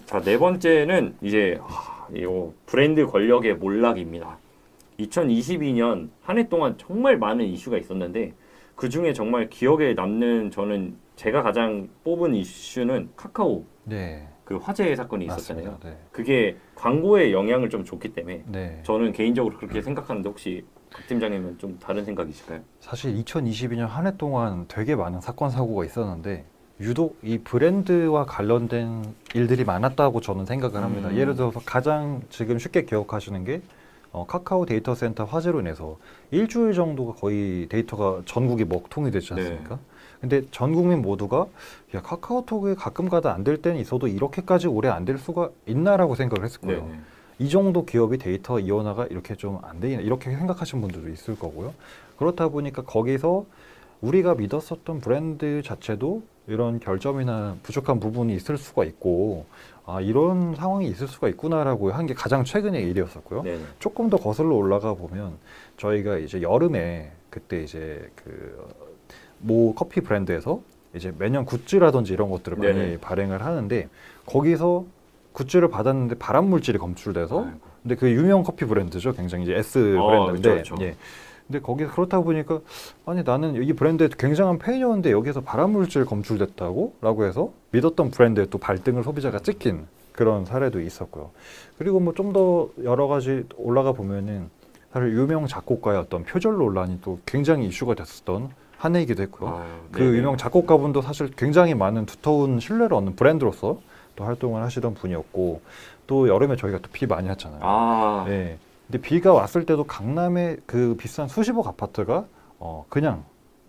자, 네 번째는 이제 이 브랜드 권력의 몰락입니다. 2022년 한 해 동안 정말 많은 이슈가 있었는데 그 중에 정말 기억에 남는 저는 제가 가장 뽑은 이슈는 카카오 네, 그 화재 사건이 있었잖아요. 맞습니다. 네. 그게 광고에 영향을 좀 줬기 때문에 네. 저는 개인적으로 그렇게 생각하는데 혹시 박 팀장님은 좀 다른 생각이실까요? 사실 2022년 한 해 동안 되게 많은 사건 사고가 있었는데 유독 이 브랜드와 관련된 일들이 많았다고 저는 생각을 합니다. 예를 들어서 가장 지금 쉽게 기억하시는 게 카카오 데이터 센터 화재로 인해서 일주일 정도가 거의 데이터가 전국이 먹통이 되지 않습니까? 근데 전 국민 모두가 야, 카카오톡에 가끔 가다 안 될 때는 있어도 이렇게까지 오래 안 될 수가 있나라고 생각을 했을 거예요. 네네. 이 정도 기업이 데이터 이원화가 이렇게 좀 안 되나 이렇게 생각하시는 분들도 있을 거고요. 그렇다 보니까 거기서 우리가 믿었었던 브랜드 자체도 이런 결점이나 부족한 부분이 있을 수가 있고 아 이런 상황이 있을 수가 있구나라고 한 게 가장 최근의 일이었었고요. 네네. 조금 더 거슬러 올라가 보면 저희가 이제 여름에 그때 이제 그 모 커피 브랜드에서 이제 매년 굿즈라든지 이런 것들을 많이 네네. 발행을 하는데 거기서 굿즈를 받았는데 발암 물질이 검출돼서 아이고. 근데 그 유명 커피 브랜드죠. 굉장히 이제 S 브랜드인데 그쵸, 그쵸. 예. 근데 거기서 그렇다 보니까 아니 나는 이 브랜드에 굉장한 팬이었는데 여기서 발암 물질 검출됐다고? 라고 해서 믿었던 브랜드에 또 발등을 소비자가 찍힌 그런 사례도 있었고요. 그리고 뭐 좀 더 여러 가지 올라가 보면은 사실 유명 작곡가의 어떤 표절 논란이 또 굉장히 이슈가 됐었던 한 해이기도 했고요. 아유, 그 네네. 유명 작곡가분도 사실 굉장히 많은 두터운 신뢰를 얻는 브랜드로서 또 활동을 하시던 분이었고 또 여름에 저희가 또 비 많이 왔잖아요. 아, 네. 근데 비가 왔을 때도 강남의 그 비싼 수십억 아파트가 그냥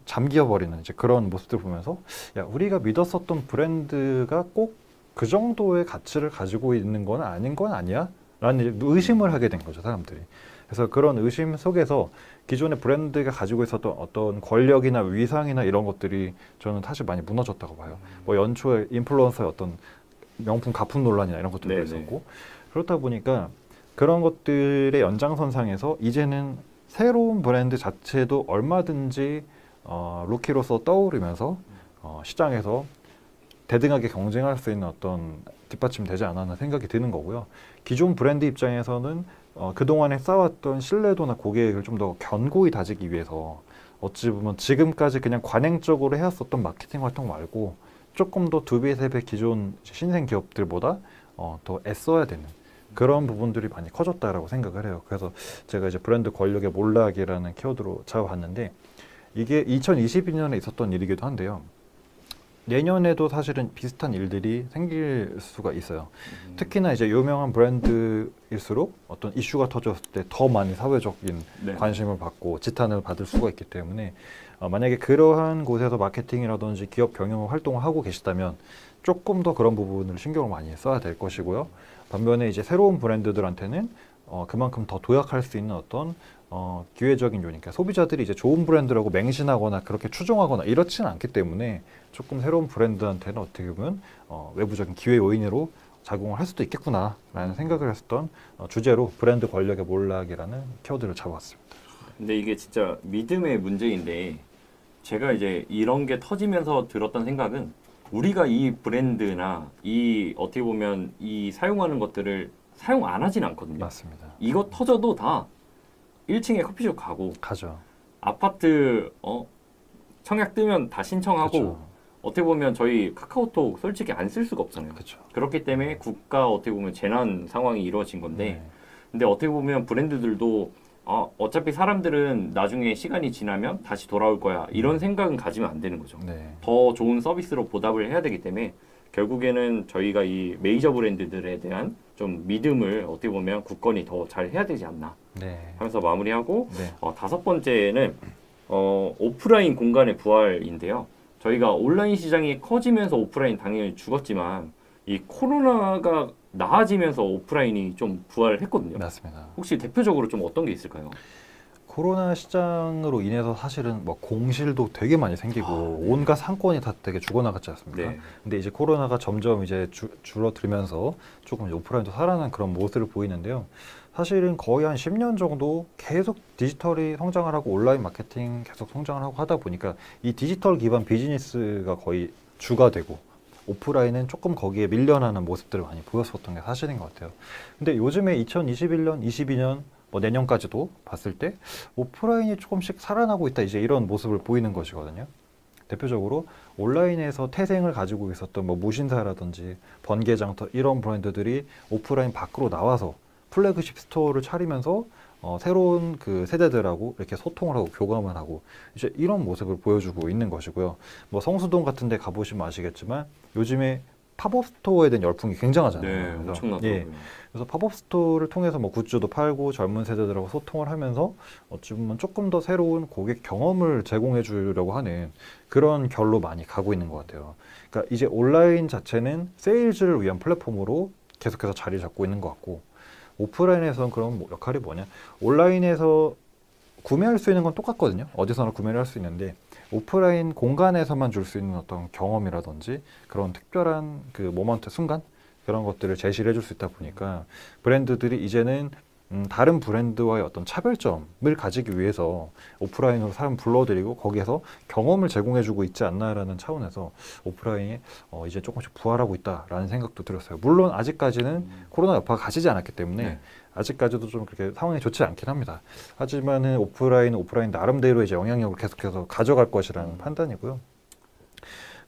잠기어버리는 이제 그런 모습들 보면서 야 우리가 믿었었던 브랜드가 꼭 그 정도의 가치를 가지고 있는 건 아닌 건 아니야? 라는 의심을 하게 된 거죠 사람들이. 그래서 그런 의심 속에서 기존의 브랜드가 가지고 있었던 어떤 권력이나 위상이나 이런 것들이 저는 사실 많이 무너졌다고 봐요. 뭐 연초에 인플루언서의 어떤 명품 가품 논란이나 이런 것들도 네네. 있었고 그렇다 보니까 그런 것들의 연장선상에서 이제는 새로운 브랜드 자체도 얼마든지 루키로서 떠오르면서 시장에서 대등하게 경쟁할 수 있는 어떤 뒷받침이 되지 않았나 생각이 드는 거고요. 기존 브랜드 입장에서는 그동안에 쌓아왔던 신뢰도나 고객을 좀 더 견고히 다지기 위해서 어찌 보면 지금까지 그냥 관행적으로 해왔었던 마케팅 활동 말고 조금 더 2배, 3배 기존 신생 기업들보다 더 애써야 되는 그런 부분들이 많이 커졌다라고 생각을 해요. 그래서 제가 이제 브랜드 권력의 몰락이라는 키워드로 잡아봤는데 이게 2022년에 있었던 일이기도 한데요. 내년에도 사실은 비슷한 일들이 생길 수가 있어요. 특히나 이제 유명한 브랜드일수록 어떤 이슈가 터졌을 때 더 많이 사회적인 네. 관심을 받고 지탄을 받을 수가 있기 때문에 만약에 그러한 곳에서 마케팅이라든지 기업 경영 활동을 하고 계시다면 조금 더 그런 부분을 신경을 많이 써야 될 것이고요. 반면에 이제 새로운 브랜드들한테는 그만큼 더 도약할 수 있는 어떤 기회적인 요인, 그러니까 소비자들이 이제 좋은 브랜드라고 맹신하거나 그렇게 추종하거나 이렇지는 않기 때문에 조금 새로운 브랜드한테는 어떻게 보면 외부적인 기회 요인으로 작용을 할 수도 있겠구나라는 생각을 했었던 주제로 브랜드 권력의 몰락이라는 키워드를 잡아왔습니다. 근데 이게 진짜 믿음의 문제인데 제가 이제 이런 게 터지면서 들었던 생각은 우리가 이 브랜드나 이 어떻게 보면 이 사용하는 것들을 사용 안 하진 않거든요. 맞습니다. 이거 터져도 다 1층에 커피숍 가고 가죠. 아파트 청약 뜨면 다 신청하고 그쵸. 어떻게 보면 저희 카카오톡 솔직히 안 쓸 수가 없잖아요. 그렇죠. 그렇기 때문에 국가 어떻게 보면 재난 상황이 이루어진 건데 네. 근데 어떻게 보면 브랜드들도 어차피 사람들은 나중에 시간이 지나면 다시 돌아올 거야 이런 생각은 가지면 안 되는 거죠. 네. 더 좋은 서비스로 보답을 해야 되기 때문에 결국에는 저희가 이 메이저 브랜드들에 대한 좀 믿음을 어떻게 보면 굳건히 더 잘 해야 되지 않나 네. 하면서 마무리하고 네. 다섯 번째는 오프라인 공간의 부활인데요. 저희가 온라인 시장이 커지면서 오프라인 당연히 죽었지만 이 코로나가 나아지면서 오프라인이 좀 부활했거든요. 맞습니다. 혹시 대표적으로 좀 어떤 게 있을까요? 코로나 시장으로 인해서 사실은 뭐 공실도 되게 많이 생기고 네. 온갖 상권이 다 되게 죽어나갔지 않습니까? 네. 근데 이제 코로나가 점점 이제 줄어들면서 조금 이제 오프라인도 살아난 그런 모습을 보이는데요. 사실은 거의 한 10년 정도 계속 디지털이 성장을 하고 온라인 마케팅 계속 성장을 하고 하다 보니까 이 디지털 기반 비즈니스가 거의 주가 되고 오프라인은 조금 거기에 밀려나는 모습들을 많이 보였었던 게 사실인 것 같아요. 근데 요즘에 2021년, 22년 뭐 내년까지도 봤을 때 오프라인이 조금씩 살아나고 있다 이제 이런 모습을 보이는 것이거든요. 대표적으로 온라인에서 태생을 가지고 있었던 뭐 무신사라든지 번개장터 이런 브랜드들이 오프라인 밖으로 나와서 플래그십 스토어를 차리면서 새로운 그 세대들하고 이렇게 소통을 하고 교감을 하고 이제 이런 모습을 보여주고 있는 것이고요. 뭐 성수동 같은 데 가보시면 아시겠지만 요즘에 팝업 스토어에 대한 열풍이 굉장하잖아요. 네, 그래서, 엄청나더라고요. 예, 그래서 팝업 스토어를 통해서 뭐 굿즈도 팔고 젊은 세대들하고 소통을 하면서 어찌 보면 조금 더 새로운 고객 경험을 제공해 주려고 하는 그런 결로 많이 가고 있는 것 같아요. 그러니까 이제 온라인 자체는 세일즈를 위한 플랫폼으로 계속해서 자리 잡고 있는 것 같고 오프라인에서는 그런 역할이 뭐냐? 온라인에서 구매할 수 있는 건 똑같거든요. 어디서나 구매를 할 수 있는데 오프라인 공간에서만 줄 수 있는 어떤 경험이라든지 그런 특별한 그 모먼트 순간 그런 것들을 제시를 해줄 수 있다 보니까 브랜드들이 이제는 다른 브랜드와의 어떤 차별점을 가지기 위해서 오프라인으로 사람 불러들이고 거기에서 경험을 제공해주고 있지 않나라는 차원에서 오프라인이 이제 조금씩 부활하고 있다라는 생각도 들었어요. 물론 아직까지는 코로나 여파가 가시지 않았기 때문에 네. 아직까지도 좀 그렇게 상황이 좋지 않긴 합니다. 하지만은 오프라인 나름대로 이제 영향력을 계속해서 가져갈 것이라는 판단이고요.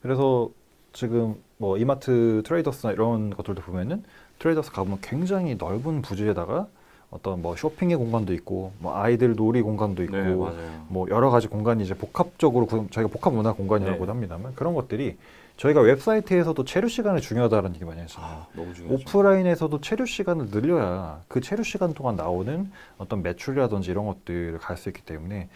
그래서 지금 뭐 이마트 트레이더스나 이런 것들도 보면은 트레이더스 가보면 굉장히 넓은 부지에다가 어떤 뭐 쇼핑의 공간도 있고 뭐 아이들 놀이 공간도 있고 네, 맞아요. 뭐 여러 가지 공간이 이제 복합적으로 저희가 복합 문화 공간이라고 네. 합니다만 그런 것들이 저희가 웹사이트에서도 체류 시간이 중요하다는 얘기 많이 했잖아요. 너무 중요하죠. 오프라인에서도 체류 시간을 늘려야 그 체류 시간 동안 나오는 어떤 매출이라든지 이런 것들을 갈 수 있기 때문에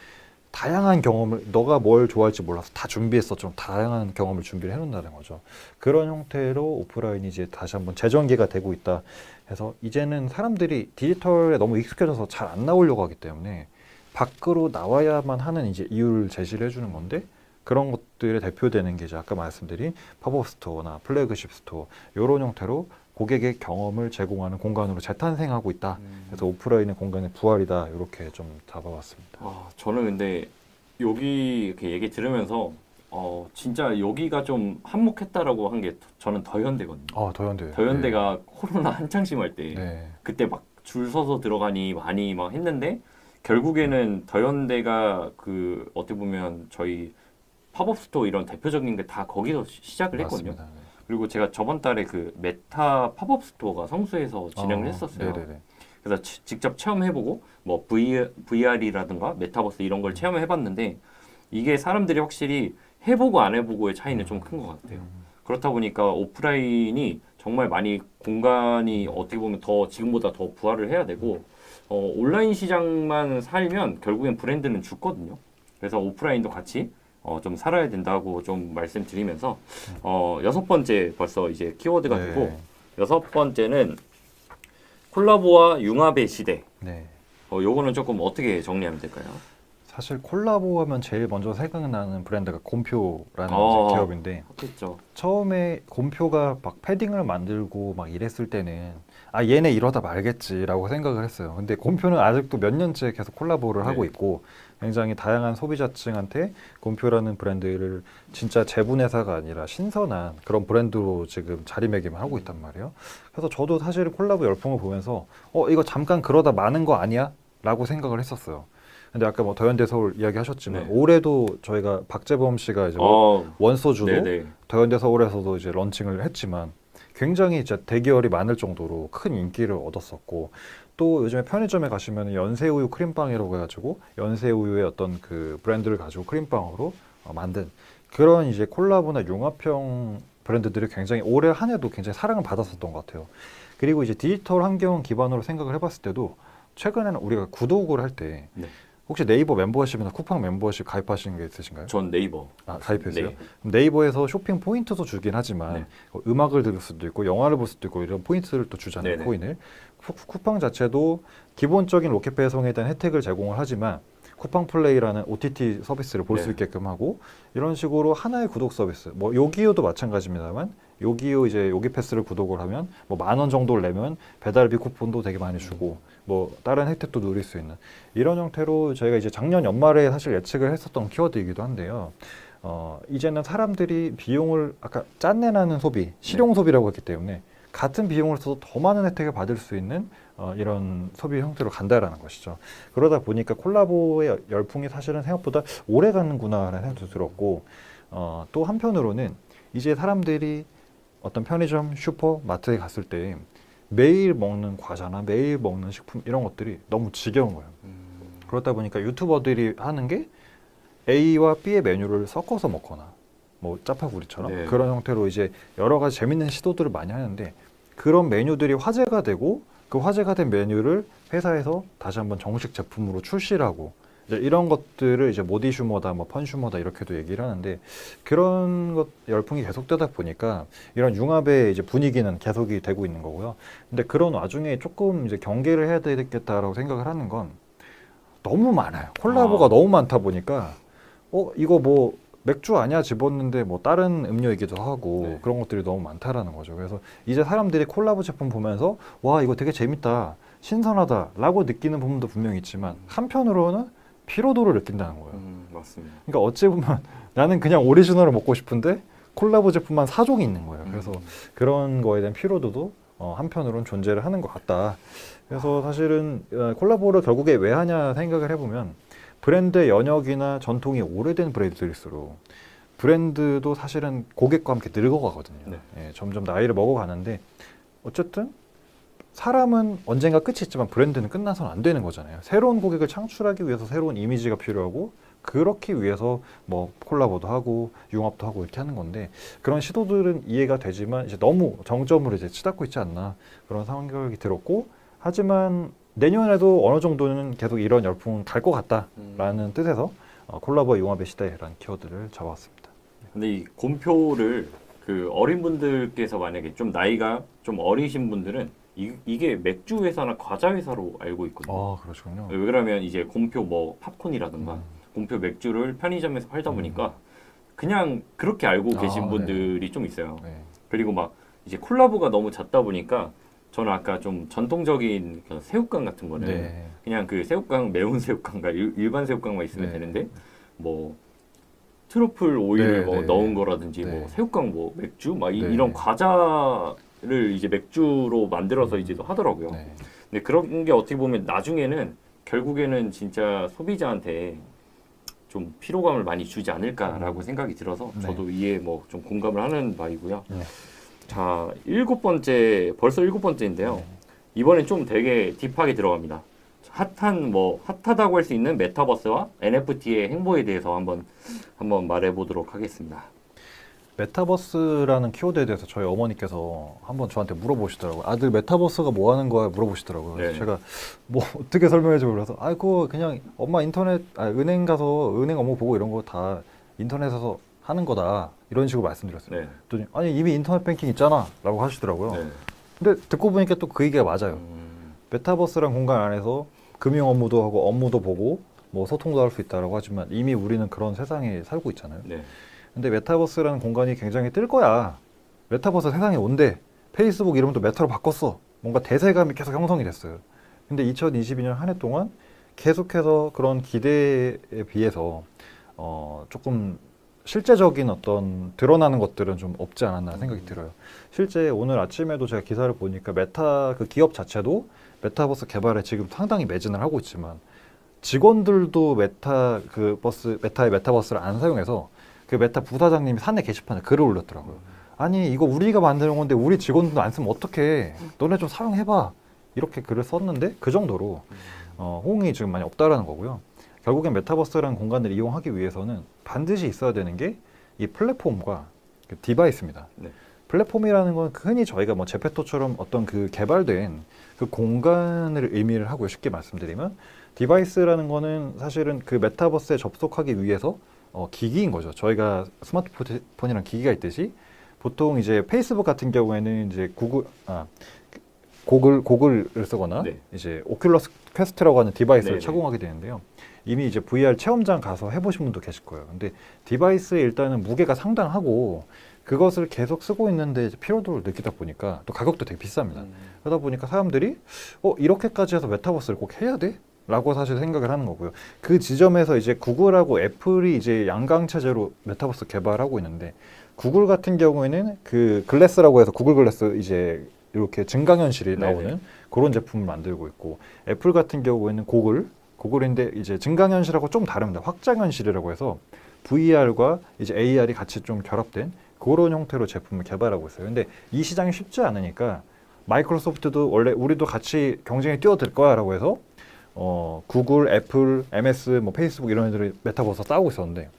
다양한 경험을 너가 뭘 좋아할지 몰라서 다 준비했어 좀 다양한 경험을 준비를 해놓는다는 거죠. 그런 형태로 오프라인이 이제 다시 한번 재전개가 되고 있다 해서 이제는 사람들이 디지털에 너무 익숙해져서 잘 안 나오려고 하기 때문에 밖으로 나와야만 하는 이제 이유를 제시를 해주는 건데 그런 것들에 대표되는 게 이제 아까 말씀드린 팝업 스토어나 플래그십 스토어 이런 형태로 고객의 경험을 제공하는 공간으로 재탄생하고 있다. 그래서 오프라인의 공간의 부활이다. 이렇게 좀 잡아봤습니다. 저는 근데 여기 이렇게 얘기 들으면서 진짜 여기가 좀 한몫했다라고 한 게 저는 더현대거든요. 더현대. 더현대가 코로나 한창 심할 때 네. 그때 막 줄 서서 들어가니 많이 막 했는데 결국에는 더현대가 그 어떻게 보면 저희 팝업 스토어 이런 대표적인 게 다 거기서 시작을 했거든요. 맞습니다. 네. 그리고 제가 저번 달에 그 메타 팝업 스토어가 성수에서 진행을 했었어요. 네네네. 그래서 직접 체험해보고 뭐 VR이라든가 메타버스 이런 걸 체험해봤는데 이게 사람들이 확실히 해보고 안 해보고의 차이는 좀 큰 것 같아요. 그렇다 보니까 오프라인이 정말 많이 공간이 어떻게 보면 더 지금보다 더 부활을 해야 되고 온라인 시장만 살면 결국엔 브랜드는 죽거든요. 그래서 오프라인도 같이 좀 살아야 된다고 좀 말씀드리면서 6번째 벌써 이제 키워드가 네. 되고 6번째는 콜라보와 융합의 시대. 네. 요거는 조금 어떻게 정리하면 될까요? 사실 콜라보하면 제일 먼저 생각나는 브랜드가 곰표라는 이제 기업인데 그렇죠. 처음에 곰표가 막 패딩을 만들고 막 이랬을 때는 얘네 이러다 말겠지라고 생각을 했어요. 근데 곰표는 아직도 몇 년째 계속 콜라보를 하고 있고 굉장히 다양한 소비자층한테 곰표라는 브랜드를 진짜 재분회사가 아니라 신선한 그런 브랜드로 지금 자리매김을 하고 있단 말이에요. 그래서 저도 사실 콜라보 열풍을 보면서 이거 잠깐 그러다 마는 거 아니야? 라고 생각을 했었어요. 근데 아까 뭐 더현대 서울 이야기하셨지만 올해도 저희가 박재범 씨가 이제 원소주로 네네. 더현대 서울에서도 이제 런칭을 했지만 굉장히 진짜 대기열이 많을 정도로 큰 인기를 얻었었고 또 요즘에 편의점에 가시면 연새우유 크림빵이라고 해가지고 연새우유의 어떤 그 브랜드를 가지고 크림빵으로 만든 그런 이제 콜라보나 융합형 브랜드들이 굉장히 올해 한 해도 굉장히 사랑을 받았었던 것 같아요. 그리고 이제 디지털 환경 기반으로 생각을 해봤을 때도 최근에는 우리가 구독을 할 때 혹시 네이버 멤버십이나 쿠팡 멤버십 가입하시는 게 있으신가요? 전 네이버. 가입했어요? 네. 그럼 네이버에서 쇼핑 포인트도 주긴 하지만 네. 음악을 들을 수도 있고 영화를 볼 수도 있고 이런 포인트를 또 주잖아요. 네네. 코인을. 쿠팡 자체도 기본적인 로켓 배송에 대한 혜택을 제공을 하지만 쿠팡 플레이라는 OTT 서비스를 볼 수 네. 있게끔 하고 이런 식으로 하나의 구독 서비스. 뭐 요기요도 마찬가지입니다만 요기요 이제 요기 패스를 구독을 하면 뭐 10,000원 정도를 내면 배달비 쿠폰도 되게 많이 주고 뭐 다른 혜택도 누릴 수 있는 이런 형태로 저희가 이제 작년 연말에 사실 예측을 했었던 키워드이기도 한데요. 이제는 사람들이 비용을 아까 짠내나는 소비, 실용 소비라고 했기 때문에 같은 비용을 써도 더 많은 혜택을 받을 수 있는 이런 소비 형태로 간다라는 것이죠. 그러다 보니까 콜라보의 열풍이 사실은 생각보다 오래 가는구나라는 생각도 들었고 또 한편으로는 이제 사람들이 어떤 편의점, 슈퍼, 마트에 갔을 때 매일 먹는 과자나 매일 먹는 식품 이런 것들이 너무 지겨운 거예요. 그렇다 보니까 유튜버들이 하는 게 A와 B의 메뉴를 섞어서 먹거나 뭐 짜파구리처럼 네. 그런 형태로 이제 여러 가지 재밌는 시도들을 많이 하는데 그런 메뉴들이 화제가 되고 그 화제가 된 메뉴를 회사에서 다시 한번 정식 제품으로 출시를 하고 이제 이런 것들을 이제 모디슈머다 뭐 펀슈머다 이렇게도 얘기를 하는데 그런 것 열풍이 계속되다 보니까 이런 융합의 이제 분위기는 계속이 되고 있는 거고요. 근데 그런 와중에 조금 이제 경계를 해야 되겠다라고 생각을 하는 건 너무 많아요. 콜라보가 너무 많다 보니까 이거 뭐 맥주 아니야 집었는데 뭐 다른 음료이기도 하고 네. 그런 것들이 너무 많다라는 거죠. 그래서 이제 사람들이 콜라보 제품 보면서 와 이거 되게 재밌다, 신선하다라고 느끼는 부분도 분명히 있지만 한편으로는 피로도를 느낀다는 거예요. 맞습니다. 그러니까 어찌 보면 나는 그냥 오리지널을 먹고 싶은데 콜라보 제품만 4종이 있는 거예요. 그래서 그런 거에 대한 피로도도 한편으로는 존재를 하는 것 같다. 그래서 사실은 콜라보를 결국에 왜 하냐 생각을 해보면 브랜드의 연역이나 전통이 오래된 브랜드일수록 브랜드도 사실은 고객과 함께 늙어가거든요. 네. 예, 점점 나이를 먹어가는데 어쨌든 사람은 언젠가 끝이 있지만 브랜드는 끝나서는 안 되는 거잖아요. 새로운 고객을 창출하기 위해서 새로운 이미지가 필요하고 그렇기 위해서 뭐 콜라보도 하고 융합도 하고 이렇게 하는 건데 그런 시도들은 이해가 되지만 이제 너무 정점으로 이제 치닫고 있지 않나 그런 생각이 들었고 하지만 내년에도 어느 정도는 계속 이런 열풍은 갈 것 같다라는 뜻에서 콜라보 융합의 시대라는 키워드를 잡았습니다. 근데 이 곰표를 그 어린 분들께서 만약에 좀 나이가 좀 어리신 분들은 이게 맥주 회사나 과자 회사로 알고 있거든요. 그러시군요. 왜 그러면 이제 곰표 뭐 팝콘이라든가 음. 곰표 맥주를 편의점에서 팔다 보니까 그냥 그렇게 알고 계신 네. 분들이 좀 있어요. 네. 그리고 막 이제 콜라보가 너무 잦다 보니까 저는 아까 좀 전통적인 그런 새우깡 같은 거는 네. 그냥 그 새우깡 매운 새우깡과 일반 새우깡만 있으면 네. 되는데 뭐 트러플 오일을 네, 뭐 네. 넣은 거라든지 네. 뭐 새우깡 뭐 맥주 막 네. 이런 과자를 이제 맥주로 만들어서 이제 하더라고요. 네. 근데 그런 게 어떻게 보면 나중에는 결국에는 진짜 소비자한테 좀 피로감을 많이 주지 않을까라고 생각이 들어서 네. 저도 이에 뭐 좀 공감을 하는 바이고요. 네. 자, 벌써 일곱 번째인데요. 네. 이번엔 좀 되게 딥하게 들어갑니다. 핫하다고 할 수 있는 메타버스와 NFT의 행보에 대해서 한번 말해보도록 하겠습니다. 메타버스라는 키워드에 대해서 저희 어머니께서 한번 저한테 물어보시더라고요. 아들 메타버스가 뭐 하는 거야 물어보시더라고요. 그래서 네. 제가 뭐 어떻게 설명해줘 그래서 아이고 그냥 엄마 은행 가서 은행 업무 보고 이런 거 다 인터넷에서 하는 거다 이런 식으로 말씀드렸어요. 네. 그랬더니 아니 이미 인터넷 뱅킹 있잖아 라고 하시더라고요. 네. 근데 듣고 보니까 또 그 얘기가 맞아요. 메타버스란 공간 안에서 금융 업무도 하고 업무도 보고 뭐 소통도 할 수 있다라고 하지만 이미 우리는 그런 세상에 살고 있잖아요. 네. 근데 메타버스라는 공간이 굉장히 뜰 거야. 메타버스 세상에 온대. 페이스북 이름도 메타로 바꿨어. 뭔가 대세감이 계속 형성이 됐어요. 근데 2022년 한 해 동안 계속해서 그런 기대에 비해서 조금 실제적인 어떤 드러나는 것들은 좀 없지 않았나 생각이 들어요. 실제 오늘 아침에도 제가 기사를 보니까 메타 그 기업 자체도 메타버스 개발에 지금 상당히 매진을 하고 있지만 직원들도 메타의 메타버스를 안 사용해서 그 메타 부사장님이 사내 게시판에 글을 올렸더라고요. 아니 이거 우리가 만드는 건데 우리 직원들도 안 쓰면 어떡해. 너네 좀 사용해봐. 이렇게 글을 썼는데 그 정도로 호응이 지금 많이 없다라는 거고요. 결국엔 메타버스라는 공간을 이용하기 위해서는 반드시 있어야 되는 게 이 플랫폼과 그 디바이스입니다. 네. 플랫폼이라는 건 흔히 저희가 뭐 제페토처럼 어떤 그 개발된 그 공간을 의미를 하고요. 쉽게 말씀드리면 디바이스라는 거는 사실은 그 메타버스에 접속하기 위해서 기기인 거죠. 저희가 스마트폰이랑 기기가 있듯이 보통 이제 페이스북 같은 경우에는 이제 고글을 쓰거나 네. 이제 오큘러스 퀘스트라고 하는 디바이스를 네네. 착용하게 되는데요. 이미 이제 VR 체험장 가서 해보신 분도 계실 거예요. 근데 디바이스에 일단은 무게가 상당하고 그것을 계속 쓰고 있는데 이제 피로도를 느끼다 보니까 또 가격도 되게 비쌉니다. 그러다 보니까 사람들이 이렇게까지 해서 메타버스를 꼭 해야 돼? 라고 사실 생각을 하는 거고요. 그 지점에서 이제 구글하고 애플이 이제 양강 체제로 메타버스 개발하고 있는데 구글 같은 경우에는 그 글래스라고 해서 구글 글래스 이제 이렇게 증강현실이 나오는 네네. 그런 제품을 만들고 있고 애플 같은 경우에는 고글인데 이제 증강현실하고 좀 다릅니다. 확장현실이라고 해서 VR과 이제 AR이 같이 좀 결합된 그런 형태로 제품을 개발하고 있어요. 근데 이 시장이 쉽지 않으니까 마이크로소프트도 원래 우리도 같이 경쟁에 뛰어들 거야라고 해서 구글, 애플, MS, 뭐 페이스북 이런 애들이 메타버스 싸우고 있었는데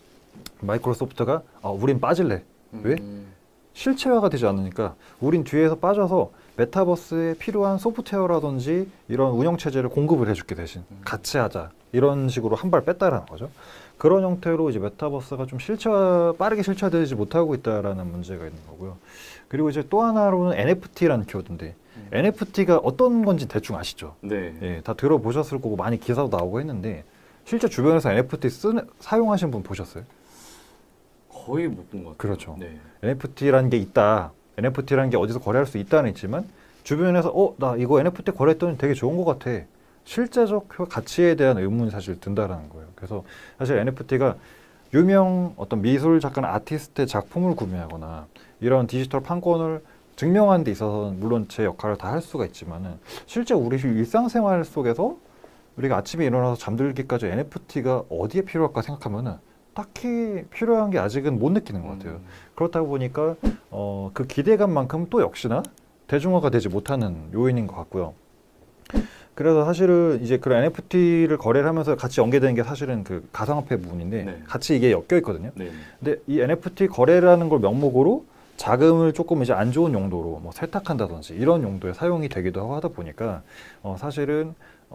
마이크로소프트가 우린 빠질래. 왜? 실체화가 되지 않으니까 우린 뒤에서 빠져서 메타버스에 필요한 소프트웨어라든지 이런 운영체제를 공급을 해줄게 대신 같이 하자. 이런 식으로 한 발 뺐다라는 거죠. 그런 형태로 이제 메타버스가 좀 빠르게 실체화되지 못하고 있다라는 문제가 있는 거고요. 그리고 이제 또 하나로는 NFT라는 키워드인데 NFT가 어떤 건지 대충 아시죠? 네. 예, 다 들어보셨을 거고 많이 기사도 나오고 했는데 실제 주변에서 NFT 사용하신 분 보셨어요? 거의 못 본 것 같아요. 그렇죠. 네. NFT라는 게 있다. NFT라는 게 어디서 거래할 수 있다는 있지만 주변에서 나 이거 NFT 거래했더니 되게 좋은 것 같아. 실제적 가치에 대한 의문이 사실 든다라는 거예요. 그래서 사실 NFT가 유명 어떤 미술 작가나 아티스트의 작품을 구매하거나 이런 디지털 판권을 증명하는 데 있어서는 물론 제 역할을 다 할 수가 있지만은 실제 우리 일상생활 속에서 우리가 아침에 일어나서 잠들기까지 NFT가 어디에 필요할까 생각하면은 딱히 필요한 게 아직은 못 느끼는 것 같아요. 그렇다 보니까 그 기대감만큼 또 역시나 대중화가 되지 못하는 요인인 것 같고요. 그래서 사실은 이제 그런 NFT를 거래를 하면서 같이 연계되는 게 사실은 그 가상화폐 부분인데 네. 같이 이게 엮여 있거든요. 네. 근데 이 NFT 거래라는 걸 명목으로 자금을 조금 이제 안 좋은 용도로 뭐 세탁한다든지 이런 용도에 사용이 되기도 하고 하다 보니까 사실은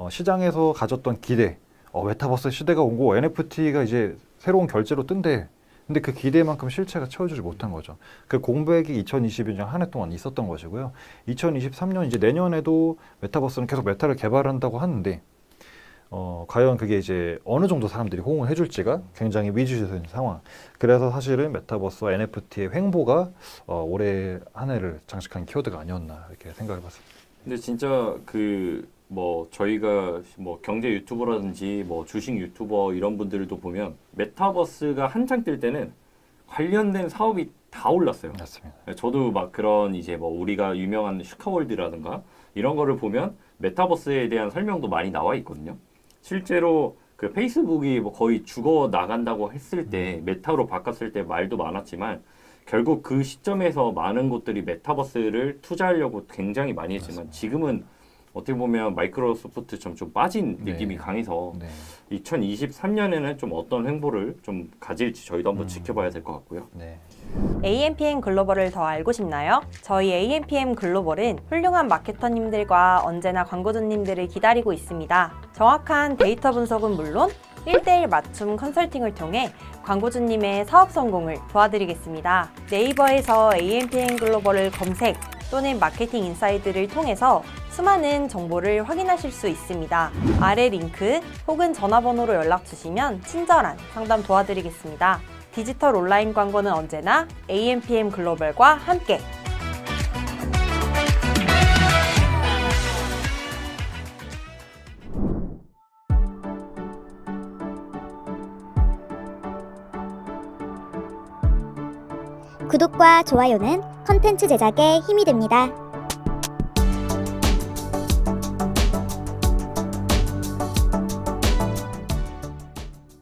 시장에서 가졌던 기대, 메타버스 시대가 온 거 NFT가 이제 새로운 결제로 뜬대. 근데 그 기대만큼 실체가 채워주지 못한 거죠. 그 공백이 2022년 한 해 동안 있었던 것이고요. 2023년 이제 내년에도 메타버스는 계속 메타를 개발한다고 하는데 과연 그게 이제 어느 정도 사람들이 호응을 해줄지가 굉장히 미지수인 상황. 그래서 사실은 메타버스와 NFT의 횡보가 올해 한 해를 장식한 키워드가 아니었나 이렇게 생각해봤습니다. 근데 진짜 저희가 경제 유튜버라든지 주식 유튜버 이런 분들도 보면 메타버스가 한창 뜰 때는 관련된 사업이 다 올랐어요. 맞습니다. 저도 그런 이제 우리가 유명한 슈카월드라든가 이런 거를 보면 메타버스에 대한 설명도 많이 나와 있거든요. 실제로 그 페이스북이 거의 죽어 나간다고 했을 때 메타로 바꿨을 때 말도 많았지만 결국 그 시점에서 많은 곳들이 메타버스를 투자하려고 굉장히 많이 했지만 맞습니다. 지금은 어떻게 보면 마이크로소프트처럼 좀 빠진 느낌이 강해서 2023년에는 좀 어떤 횡보를 좀 가질지 저희도 한번 지켜봐야 될 것 같고요. 네. AMPM 글로벌을 더 알고 싶나요? 저희 AMPM 글로벌은 훌륭한 마케터님들과 언제나 광고주님들을 기다리고 있습니다. 정확한 데이터 분석은 물론 1:1 맞춤 컨설팅을 통해 광고주님의 사업 성공을 도와드리겠습니다. 네이버에서 AMPM 글로벌을 검색 또는 마케팅 인사이드를 통해서 수많은 정보를 확인하실 수 있습니다. 아래 링크 혹은 전화번호로 연락 주시면 친절한 상담 도와드리겠습니다. 디지털 온라인 광고는 언제나 AMPM 글로벌과 함께. 구독과 좋아요는 컨텐츠 제작에 힘이 됩니다.